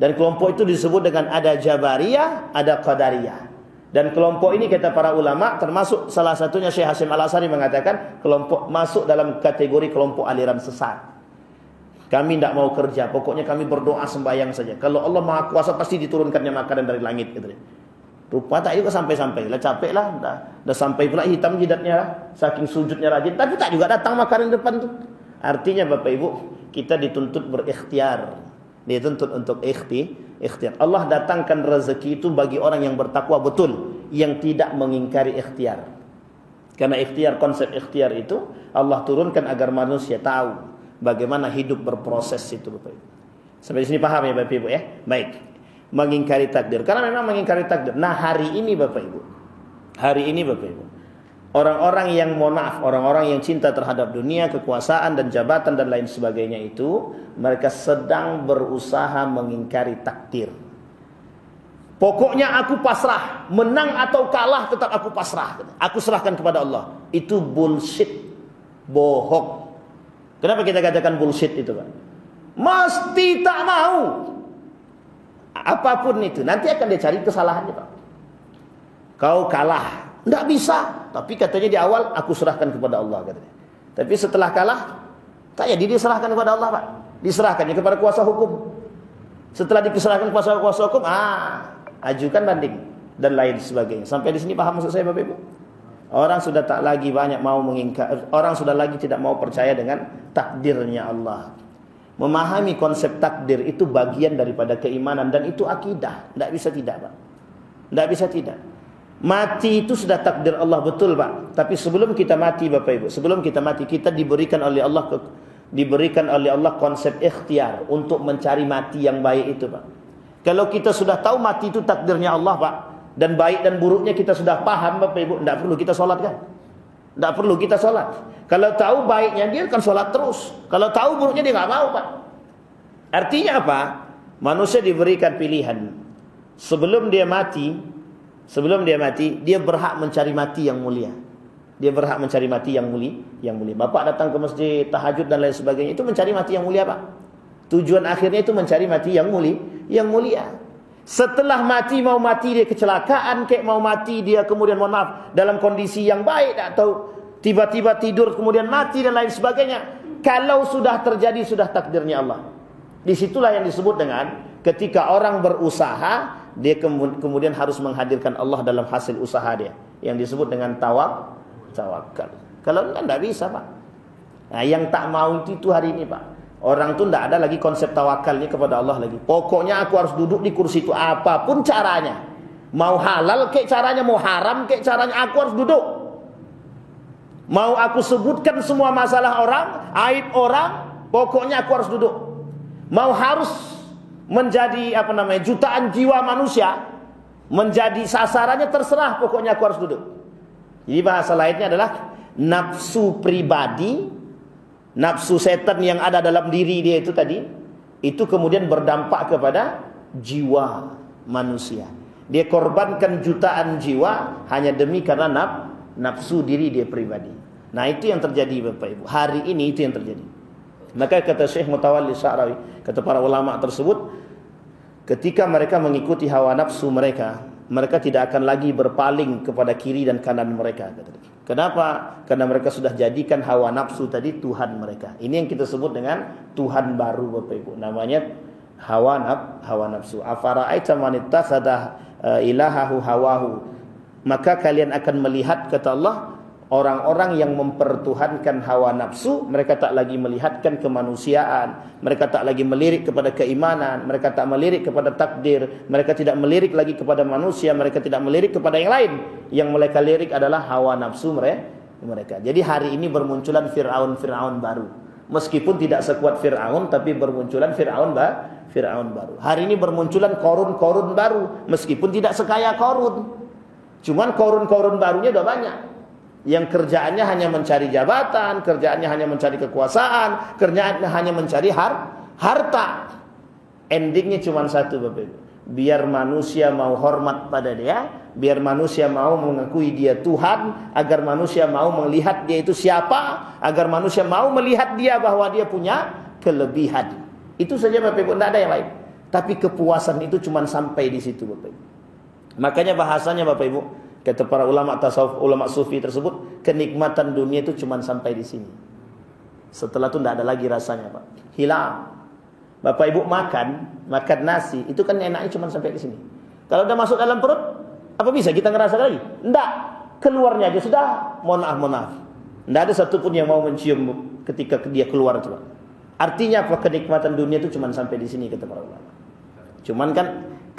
Dan kelompok itu disebut dengan ada Jabariyah, ada Qadariyah. Dan kelompok ini kata para ulama, termasuk salah satunya Syekh Hasyim Al-Asari mengatakan kelompok masuk dalam kategori kelompok aliran sesat. Kami tidak mau kerja, pokoknya kami berdoa sembahyang saja. Kalau Allah Maha Kuasa pasti diturunkannya makanan dari langit, gitu. Rupa tak juga sampai-sampai lah, capek lah, dah sampai pula hitam jidatnya lah, saking sujudnya rajin, tapi tak juga datang makanan depan tu. Artinya Bapak Ibu, kita dituntut berikhtiar, dituntut untuk ikhtiar. Allah datangkan rezeki itu bagi orang yang bertakwa betul, yang tidak mengingkari ikhtiar. Karena ikhtiar, konsep ikhtiar itu Allah turunkan agar manusia tahu bagaimana hidup berproses itu Bapak Ibu. Sampai di sini paham ya Bapak Ibu ya? Baik. Mengingkari takdir. Karena memang mengingkari takdir. Nah hari ini Bapak Ibu, orang-orang yang mohon maaf, orang-orang yang cinta terhadap dunia, kekuasaan dan jabatan dan lain sebagainya itu, mereka sedang berusaha mengingkari takdir. Pokoknya aku pasrah, menang atau kalah tetap aku pasrah. Aku serahkan kepada Allah. Itu bullshit, bohong. Kenapa kita katakan bullshit itu, Pak? Mesti tak mau. Apapun itu, nanti akan dia cari kesalahannya, Pak. Kau kalah, tidak bisa. Tapi katanya di awal, aku serahkan kepada Allah, katanya. Tapi setelah kalah, tak jadi diserahkan kepada Allah, Pak. Diserahkannya kepada kuasa hukum. Setelah diserahkan kepada kuasa hukum, ajukan banding dan lain sebagainya. Sampai di sini paham maksud saya, Bapak Ibu? Orang sudah tak lagi banyak mau mengingkar, orang sudah lagi tidak mau percaya dengan takdirnya Allah. Memahami konsep takdir itu bagian daripada keimanan dan itu akidah. Tidak bisa tidak, Pak. Tidak bisa tidak. Mati itu sudah takdir Allah, betul, Pak. Tapi sebelum kita mati, Bapak Ibu, sebelum kita mati, kita diberikan oleh Allah konsep ikhtiar untuk mencari mati yang baik itu, Pak. Kalau kita sudah tahu mati itu takdirnya Allah, Pak, dan baik dan buruknya kita sudah paham, Bapak Ibu, tidak perlu kita sholat, kan? Tidak perlu kita sholat. Kalau tahu baiknya dia akan sholat terus. Kalau tahu buruknya dia nggak mau, Pak. Artinya apa? Manusia diberikan pilihan. Sebelum dia mati, dia berhak mencari mati yang mulia. Dia berhak mencari mati yang mulia. Bapak datang ke masjid, tahajud dan lain sebagainya, itu mencari mati yang mulia, Pak. Tujuan akhirnya itu mencari mati yang mulia. Setelah mati, mau mati dia kecelakaan, kayak mau mati dia kemudian mohon maaf dalam kondisi yang baik, atau tiba-tiba tidur kemudian mati dan lain sebagainya. Kalau sudah terjadi, sudah takdirnya Allah. Disitulah yang disebut dengan ketika orang berusaha, dia kemudian harus menghadirkan Allah dalam hasil usaha dia, yang disebut dengan tawakal. Kalau enggak, tidak bisa, Pak. Nah, yang tak mau itu hari ini, Pak. Orang tu tidak ada lagi konsep tawakalnya kepada Allah lagi. Pokoknya aku harus duduk di kursi itu apapun caranya. Mau halal kek caranya, mau haram kek caranya, aku harus duduk. Mau aku sebutkan semua masalah orang, aib orang, pokoknya aku harus duduk. Mau harus menjadi jutaan jiwa manusia, menjadi sasarannya, terserah, pokoknya aku harus duduk. Jadi bahasa lainnya adalah nafsu pribadi, nafsu setan yang ada dalam diri dia itu tadi, itu kemudian berdampak kepada jiwa manusia. Dia korbankan jutaan jiwa hanya demi karena nafsu diri dia pribadi. Nah, itu yang terjadi, Bapak Ibu. Hari ini itu yang terjadi. Maka kata Syekh Mutawalli Sya'rawi, kata para ulama tersebut, ketika mereka mengikuti hawa nafsu mereka, mereka tidak akan lagi berpaling kepada kiri dan kanan mereka. Kenapa? Karena mereka sudah jadikan hawa nafsu tadi Tuhan mereka. Ini yang kita sebut dengan Tuhan baru, Bapak Ibu. Namanya hawa nafsu. Afara'aita man ittakhadha ilahahu hawahu. Maka kalian akan melihat, kata Allah, orang-orang yang mempertuhankan hawa nafsu, mereka tak lagi melihatkan kemanusiaan, mereka tak lagi melirik kepada keimanan, mereka tak melirik kepada takdir, mereka tidak melirik lagi kepada manusia, mereka tidak melirik kepada yang lain. Yang mereka lirik adalah hawa nafsu mereka. Jadi hari ini bermunculan Fir'aun baru. Meskipun tidak sekuat Fir'aun, tapi bermunculan Fir'aun baru. Hari ini bermunculan Korun baru, meskipun tidak sekaya Korun. Cuman Korun barunya udah banyak. Yang kerjaannya hanya mencari jabatan, kerjaannya hanya mencari kekuasaan, kerjaannya hanya mencari harta. Endingnya cuma satu, Bapak Ibu. Biar manusia mau hormat pada dia, biar manusia mau mengakui dia Tuhan, agar manusia mau melihat dia itu siapa, agar manusia mau melihat dia bahwa dia punya kelebihan. Itu saja, Bapak Ibu, tidak ada yang lain. Tapi kepuasan itu cuma sampai di situ, Bapak Ibu. Makanya bahasanya, Bapak Ibu, kata para ulama tasawuf, ulama sufi tersebut, kenikmatan dunia itu cuma sampai di sini. Setelah itu tidak ada lagi rasanya, Pak. Hilang. Bapak Ibu makan nasi, itu kan enaknya cuma sampai di sini. Kalau udah masuk dalam perut, apa bisa kita ngerasa lagi? Tidak. Keluarnya aja sudah, mohon maaf. Tidak ada satupun yang mau mencium ketika dia keluar itu, Pak. Artinya apa? Kenikmatan dunia itu cuma sampai di sini, kata para ulama. Cuman kan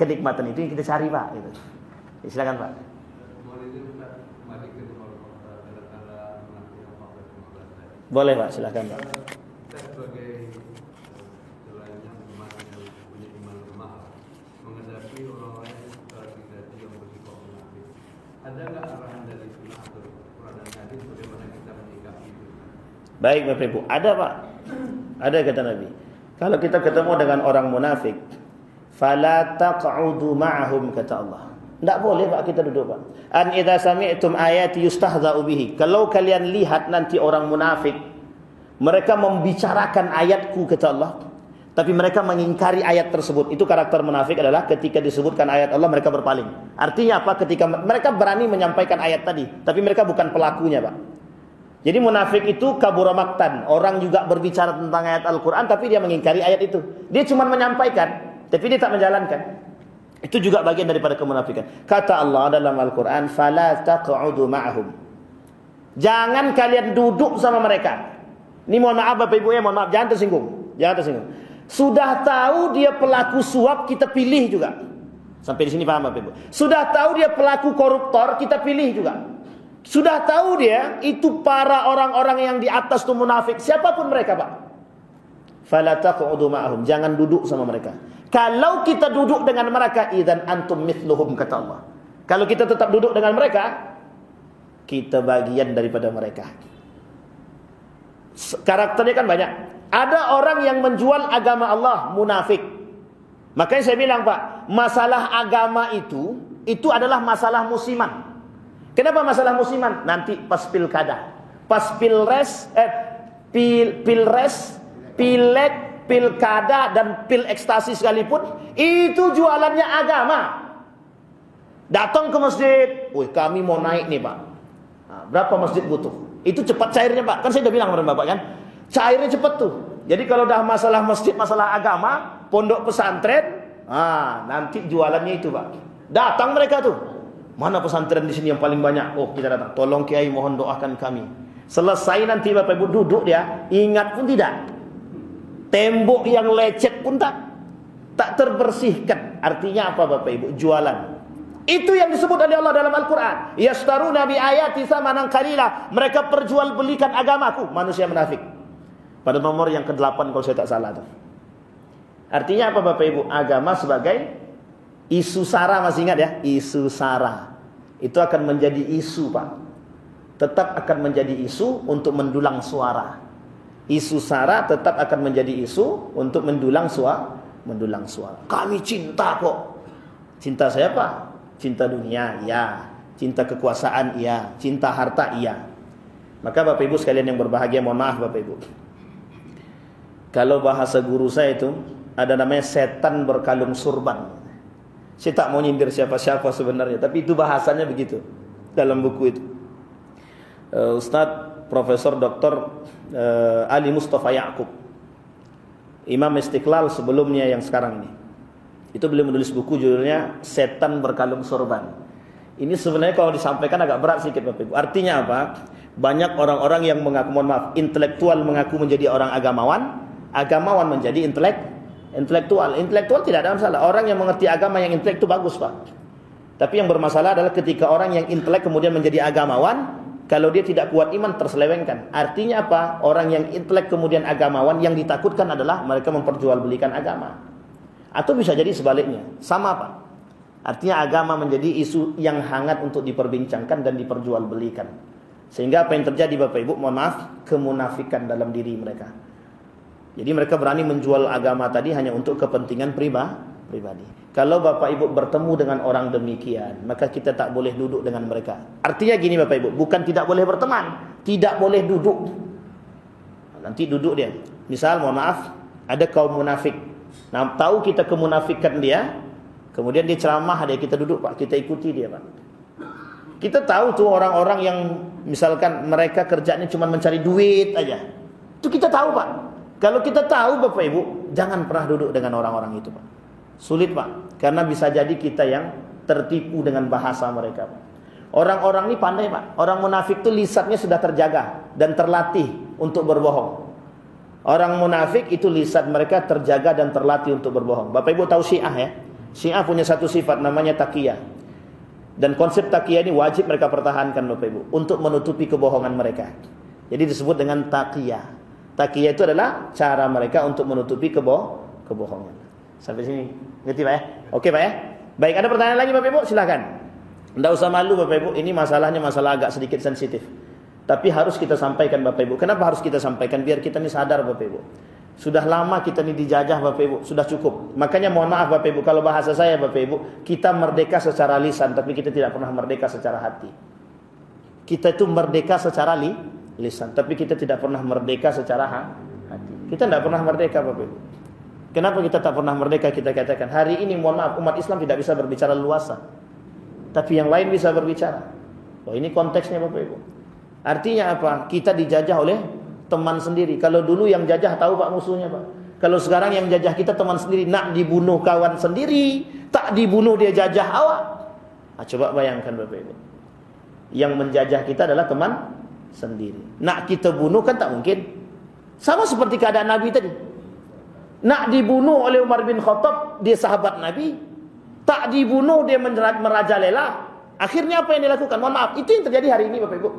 kenikmatan itu yang kita cari, Pak. Gitu. Ya, silakan, Pak. Boleh, Pak, silakan, Pak. Sebagai selainnya umat yang punya iman lemah, menghadapi orang-orang yang yang bersifat munafik, ada nggak arahan dari sunnah atau Quran dan hadis bagaimana kita menyikapi itu? Baik, Bapak Ibu, ada, Pak. Ada, kata Nabi. Kalau kita ketemu dengan orang munafik, Fala taq'udu ma'ahum, kata Allah. Tak boleh Pak kita duduk Pak. An idza sami'tum ayati yustahza'u bihi. Kalau kalian lihat nanti orang munafik, mereka membicarakan ayatku, kata Allah, tapi mereka mengingkari ayat tersebut. Itu karakter munafik adalah ketika disebutkan ayat Allah mereka berpaling. Artinya apa? Ketika mereka berani menyampaikan ayat tadi, tapi mereka bukan pelakunya Pak. Jadi munafik itu kabura maktan. Orang juga berbicara tentang ayat Al-Quran, tapi dia mengingkari ayat itu. Dia cuma menyampaikan, tapi dia tak menjalankan. Itu juga bagian daripada kemunafikan. Kata Allah dalam Al-Quran, fala taq'udu ma'ahum. Jangan kalian duduk sama mereka. Ini mohon maaf Bapak Ibu ya, mohon maaf, jangan tersinggung. Jangan tersinggung. Sudah tahu dia pelaku suap, kita pilih juga. Sampai di sini paham Bapak Ibu? Sudah tahu dia pelaku koruptor, kita pilih juga. Sudah tahu dia itu para orang-orang yang di atas itu munafik, siapapun mereka Pak. Fala taq'udu ma'ahum. Jangan duduk sama mereka. Kalau kita duduk dengan mereka, idzan antum mithluhum, kata Allah. Kalau kita tetap duduk dengan mereka, kita bagian daripada mereka. Karakternya kan banyak. Ada orang yang menjual agama Allah, munafik. Makanya saya bilang Pak, masalah agama itu adalah masalah musiman. Kenapa masalah musiman? Nanti pas pilkada, pas pilres, pilek, pilkada dan pil ekstasi sekalipun, itu jualannya agama. Datang ke masjid, wih kami mau naik nih Pak. Nah, berapa masjid butuh? Itu cepat cairnya Pak. Kan saya udah bilang sama Bapak kan, cairnya cepat tuh. Jadi kalau dah masalah masjid, masalah agama, pondok pesantren, nanti jualannya itu Pak. Datang mereka tuh. Mana pesantren di sini yang paling banyak? Oh kita datang. Tolong Kiai mohon doakan kami. Selesai nanti Bapak Ibu duduk dia, ingat pun tidak. Tembok yang lecet pun tak terbersihkan. Artinya apa Bapak Ibu? Jualan. Itu yang disebut oleh Allah dalam Al-Quran. Yashtaruna bi ayati tsamanan qalila. Mereka perjualbelikan agamaku. Manusia munafik. Pada nomor yang ke-8 kalau saya tak salah tuh. Artinya apa Bapak Ibu? Agama sebagai isu sara, masih ingat ya? Isu sara. Itu akan menjadi isu Pak. Tetap akan menjadi isu untuk mendulang suara. Isu sara tetap akan menjadi isu untuk mendulang suara. Kami cinta kok. Cinta saya apa? Cinta dunia, iya. Cinta kekuasaan, iya. Cinta harta, iya. Maka Bapak Ibu sekalian yang berbahagia, mohon maaf Bapak Ibu. Kalau bahasa guru saya itu ada namanya setan berkalung surban. Saya tak mau nyindir siapa-siapa sebenarnya, tapi itu bahasanya begitu dalam buku itu. Ustadz Profesor Dr. Ali Mustafa Ya'qub, Imam Istiqlal sebelumnya yang sekarang ini, itu beliau menulis buku judulnya Setan Berkalung Sorban. Ini sebenarnya kalau disampaikan agak berat sedikit Bapak Ibu. Artinya apa? Banyak orang-orang yang mengaku, mohon maaf, intelektual mengaku menjadi orang agamawan, agamawan menjadi intelektual. Intelektual tidak ada masalah. Orang yang mengerti agama yang intelek itu bagus Pak. Tapi yang bermasalah adalah ketika orang yang intelek kemudian menjadi agamawan, kalau dia tidak kuat iman terselewengkan. Artinya apa? Orang yang intelek kemudian agamawan, yang ditakutkan adalah mereka memperjualbelikan agama. Atau bisa jadi sebaliknya. Sama Pak. Artinya agama menjadi isu yang hangat untuk diperbincangkan dan diperjualbelikan. Sehingga apa yang terjadi Bapak Ibu, mohon maaf, kemunafikan dalam diri mereka. Jadi mereka berani menjual agama tadi hanya untuk kepentingan pribadi. Kalau Bapak Ibu bertemu dengan orang demikian, maka kita tak boleh duduk dengan mereka. Artinya gini Bapak Ibu, bukan tidak boleh berteman, tidak boleh duduk. Nanti duduk dia. Misal mohon maaf, ada kaum munafik. Nah, tahu kita kemunafikan dia, kemudian dia ceramah, kita duduk Pak, kita ikuti dia Pak. Kita tahu tuh orang-orang yang misalkan mereka kerjanya cuma mencari duit aja. Itu kita tahu Pak. Kalau kita tahu Bapak Ibu, jangan pernah duduk dengan orang-orang itu Pak. Sulit Pak, karena bisa jadi kita yang tertipu dengan bahasa mereka Pak. Orang-orang ini pandai Pak. Orang munafik itu lisannya sudah terjaga dan terlatih untuk berbohong. Orang munafik itu lisan mereka terjaga dan terlatih untuk berbohong. Bapak Ibu tahu Syiah ya? Syiah punya satu sifat namanya taqiyah. Dan konsep taqiyah ini wajib mereka pertahankan Bapak Ibu untuk menutupi kebohongan mereka. Jadi disebut dengan taqiyah. Taqiyah itu adalah cara mereka untuk menutupi kebohongan. Sampai sini ngerti Pak ya? Oke Pak ya? Baik, ada pertanyaan lagi Bapak Ibu? Silakan. Tidak usah malu Bapak Ibu. Ini masalahnya masalah agak sedikit sensitif. Tapi harus kita sampaikan Bapak Ibu. Kenapa harus kita sampaikan? Biar kita ini sadar Bapak Ibu. Sudah lama kita ini dijajah Bapak Ibu, sudah cukup. Makanya mohon maaf Bapak Ibu, kalau bahasa saya Bapak Ibu, kita merdeka secara lisan, tapi kita tidak pernah merdeka secara hati. Kita itu merdeka secara lisan, tapi kita tidak pernah merdeka secara hati. Kita tidak pernah merdeka Bapak Ibu. Kenapa kita tak pernah merdeka? Kita katakan, hari ini mohon maaf, umat Islam tidak bisa berbicara luasan, tapi yang lain bisa berbicara. Oh, ini konteksnya Bapak Ibu. Artinya apa? Kita dijajah oleh teman sendiri. Kalau dulu yang jajah tahu Pak musuhnya Pak. Kalau sekarang yang jajah kita teman sendiri, nak dibunuh kawan sendiri, tak dibunuh dia jajah awak. Nah, coba bayangkan Bapak Ibu. Yang menjajah kita adalah teman sendiri. Nak kita bunuh kan tak mungkin. Sama seperti keadaan Nabi tadi. Nak dibunuh oleh Umar bin Khattab, dia sahabat Nabi. Tak dibunuh dia merajalela. Akhirnya apa yang dilakukan? Mohon maaf, itu yang terjadi hari ini Bapak Ibu.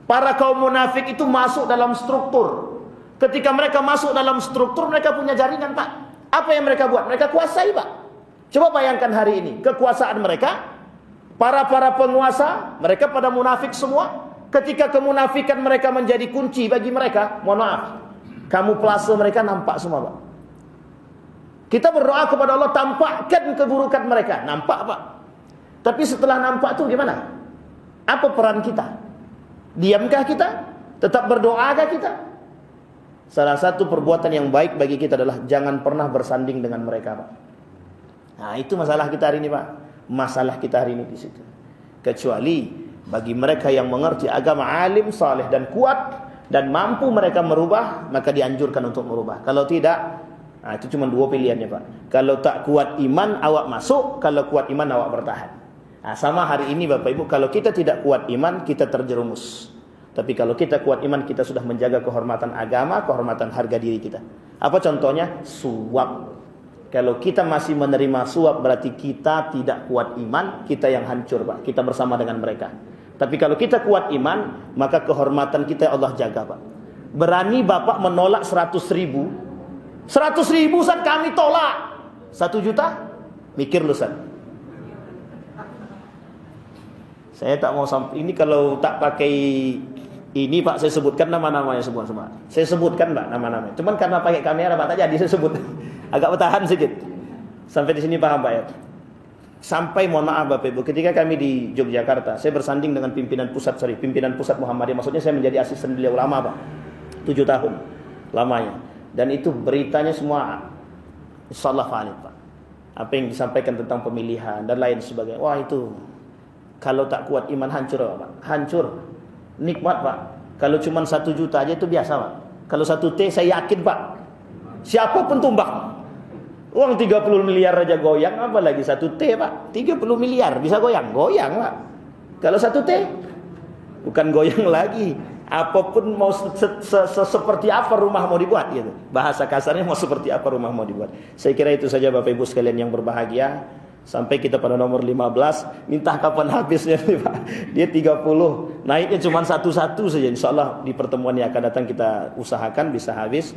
Para kaum munafik itu masuk dalam struktur. Ketika mereka masuk dalam struktur, mereka punya jaringan Pak. Apa yang mereka buat? Mereka kuasai Pak. Coba bayangkan hari ini, kekuasaan mereka, para penguasa, mereka pada munafik semua. Ketika kemunafikan mereka menjadi kunci bagi mereka, mohon maaf, kamuflase mereka nampak semua Pak. Kita berdoa kepada Allah, tampakkan keburukan mereka. Nampak Pak. Tapi setelah nampak itu gimana? Apa peran kita? Diamkah kita? Tetap berdoakah kita? Salah satu perbuatan yang baik bagi kita adalah jangan pernah bersanding dengan mereka Pak. Nah itu masalah kita hari ini Pak. Masalah kita hari ini di situ. Kecuali bagi mereka yang mengerti agama, alim, saleh dan kuat, dan mampu mereka merubah, maka dianjurkan untuk merubah. Kalau tidak, nah itu cuma dua pilihannya Pak. Kalau tak kuat iman, awak masuk. Kalau kuat iman, awak bertahan. Nah, sama hari ini Bapak Ibu, kalau kita tidak kuat iman, kita terjerumus. Tapi kalau kita kuat iman, kita sudah menjaga kehormatan agama, kehormatan harga diri kita. Apa contohnya? Suap. Kalau kita masih menerima suap, berarti kita tidak kuat iman, kita yang hancur Pak. Kita bersama dengan mereka. Tapi kalau kita kuat iman, maka kehormatan kita Allah jaga Pak. Berani Bapak menolak 100.000. 100.000 Ustaz kami tolak. 1 juta? Mikir lu Ustaz. Saya tak mau sampai ini kalau tak pakai ini Pak, saya sebutkan nama-namanya semua. Saya sebutkan Pak nama-namanya. Cuman karena pakai kamera Pak tak jadi saya sebut. Agak bertahan sedikit. Sampai di sini paham Pak ya. Sampai mohon maaf Bapak Ibu, ketika kami di Yogyakarta, saya bersanding dengan pimpinan pusat Muhammadiyah. Maksudnya saya menjadi asisten beliau lama Pak. 7 tahun lamanya. Dan itu beritanya semua insyaallah valid Pak. Apa yang disampaikan tentang pemilihan dan lain sebagainya. Wah itu kalau tak kuat iman hancur Pak. Hancur. Nikmat Pak. Kalau cuma 1 juta aja itu biasa Pak. Kalau 1 T saya yakin Pak, siapapun tumbang. Uang 30 miliar aja goyang, apa lagi 1 T Pak. 30 miliar bisa goyang Pak. Kalau 1 T bukan goyang lagi. Apapun mau seperti apa rumah mau dibuat gitu. Bahasa kasarnya mau seperti apa rumah mau dibuat. Saya kira itu saja Bapak Ibu sekalian yang berbahagia. Sampai kita pada nomor 15. Minta kapan habisnya nih Pak. Dia 30. Naiknya cuma satu-satu saja. InsyaAllah di pertemuan yang akan datang kita usahakan bisa habis.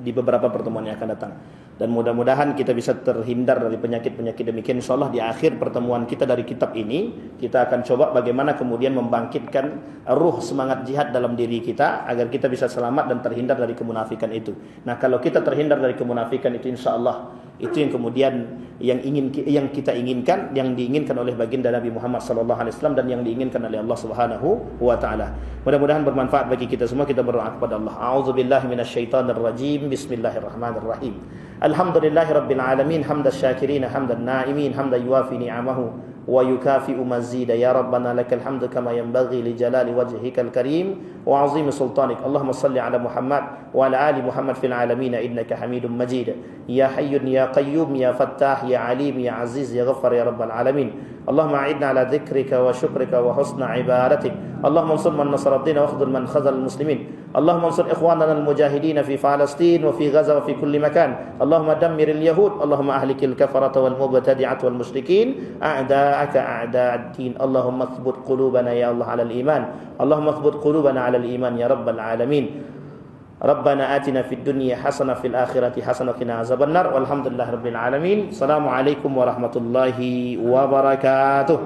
Di beberapa pertemuan yang akan datang. Dan mudah-mudahan kita bisa terhindar dari penyakit-penyakit demikian. InsyaAllah di akhir pertemuan kita dari kitab ini, kita akan coba bagaimana kemudian membangkitkan ruh semangat jihad dalam diri kita, agar kita bisa selamat dan terhindar dari kemunafikan itu. Nah kalau kita terhindar dari kemunafikan itu, InsyaAllah itu yang kemudian yang kita inginkan, yang diinginkan oleh baginda Nabi Muhammad SAW dan yang diinginkan oleh Allah Subhanahu wa taala. Mudah-mudahan bermanfaat bagi kita semua. Kita berdoa kepada Allah. A'udzubillahi minasyaitonirrajim. Bismillahirrahmanirrahim. Alhamdulillahirabbil alamin, hamdas syakirin, hamdan naimin, hamdan yuwafi ni'amahu wa yukafi'u mazida. Ya Rabbana lakal hamdu kama yanbaghi li jalali wajhikal karim wa 'azimi sultanik. Allahumma salli ala Muhammad wa ala ali Muhammad fil alamin innaka Hamidum Majid. Ya Hayyun ya Qayyum ya Fattah ya Alim ya Aziz ya Ghaffar ya Rabbal alamin. Allahumma a'idna ala dhikrika wa syukrika wa husna ibadatik. Allahumma ansur man nasara ad-din wa akhdhul man khazal al-muslimin. Allahumma ansur ikhwanana al-mujahidin fi Palestin wa fi Gaza wa fi kulli makan. Allahumma dammir al-yahud. Allahumma ahlikil kafarata wal mubtadi'at wal musyrikin a'da'aka a'da'ad-din. Allahumma athbut qulubana ya Allah ala al-iman. Allahumma athbut qulubana ala al-iman ya Rabbal alamin. Rabbana atina fid dunya hasanah fil akhirati hasanah wa qina azabannar. Walhamdulillahirabbil alamin. Assalamualaikum warahmatullahi wabarakatuh.